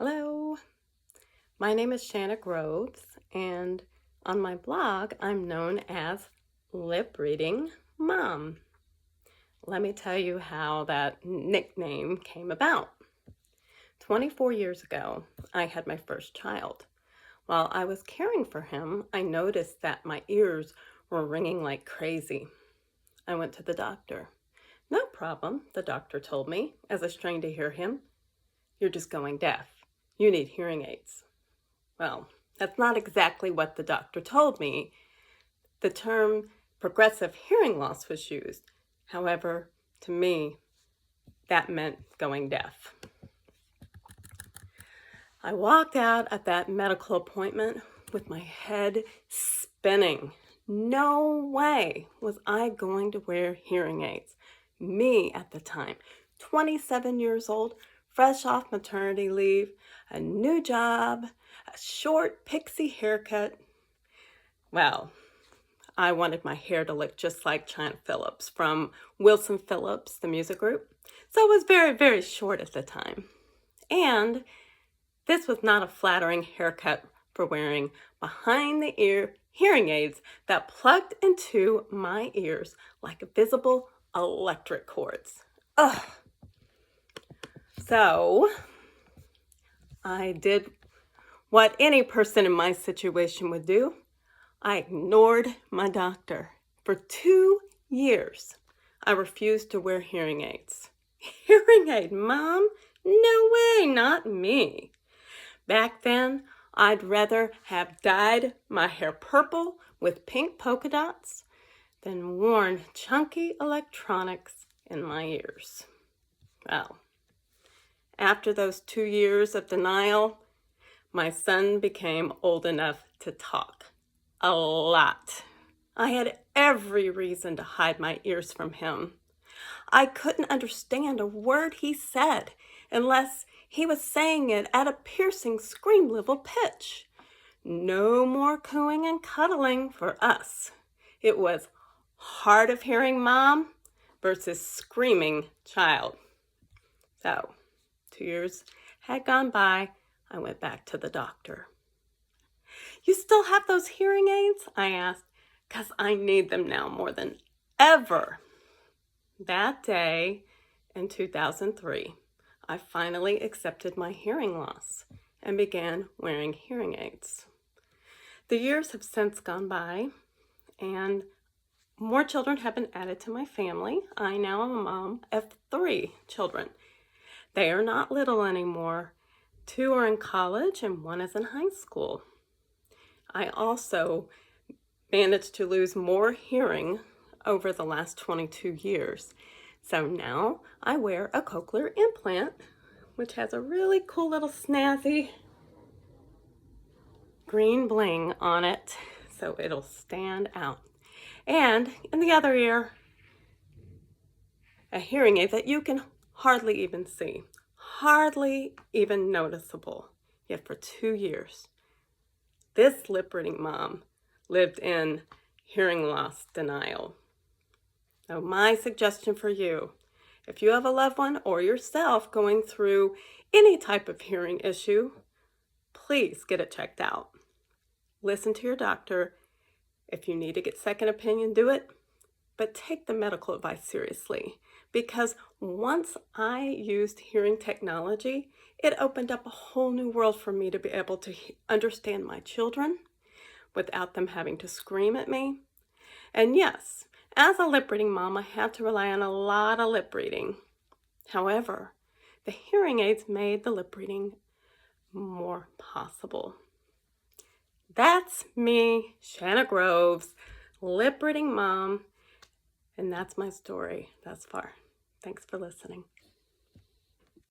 Hello, my name is Shanna Groves, and on my blog, I'm known as Lipreading Mom. Let me tell you how that nickname came about. 24 years ago, I had my first child. While I was caring for him, I noticed that my ears were ringing like crazy. I went to the doctor. No problem, the doctor told me as I strained to hear him. You're just going deaf. You need hearing aids. Well, that's not exactly what the doctor told me. The term progressive hearing loss was used. However, to me, that meant going deaf. I walked out at that medical appointment with my head spinning. No way was I going to wear hearing aids. Me at the time, 27 years old, fresh off maternity leave, a new job, a short pixie haircut. Well, I wanted my hair to look just like Chant Phillips from Wilson Phillips, the music group. So it was very, very short at the time. And this was not a flattering haircut for wearing behind the ear hearing aids that plugged into my ears like visible electric cords. Ugh. So I did what any person in my situation would do. I ignored my doctor. For 2 years, I refused to wear hearing aids. Hearing aid, Mom? No way, not me. Back then, I'd rather have dyed my hair purple with pink polka dots than worn chunky electronics in my ears. Well, after those 2 years of denial, my son became old enough to talk. A lot. I had every reason to hide my ears from him. I couldn't understand a word he said unless he was saying it at a piercing scream-level pitch. No more cooing and cuddling for us. It was hard of hearing mom versus screaming child. So, 2 years had gone by. I went back to the doctor. You still have those hearing aids? I asked, because I need them now more than ever. That day in 2003, I finally accepted my hearing loss and began wearing hearing aids. The years have since gone by, and more children have been added to my family. I now am a mom of 3 children. They are not little anymore. 2 are in college and 1 is in high school. I also managed to lose more hearing over the last 22 years. So now I wear a cochlear implant, which has a really cool little snazzy green bling on it, so it'll stand out. And in the other ear, a hearing aid that you can hardly even see, hardly even noticeable, yet for 2 years. This lip-reading mom lived in hearing loss denial. So my suggestion for you, if you have a loved one or yourself going through any type of hearing issue, please get it checked out. Listen to your doctor. If you need to get second opinion, do it. But take the medical advice seriously, because once I used hearing technology, it opened up a whole new world for me to be able to understand my children without them having to scream at me. And yes, as a lip reading mom, I had to rely on a lot of lip reading. However, the hearing aids made the lip reading more possible. That's me, Shanna Groves, lip reading mom, and that's my story thus far. Thanks for listening.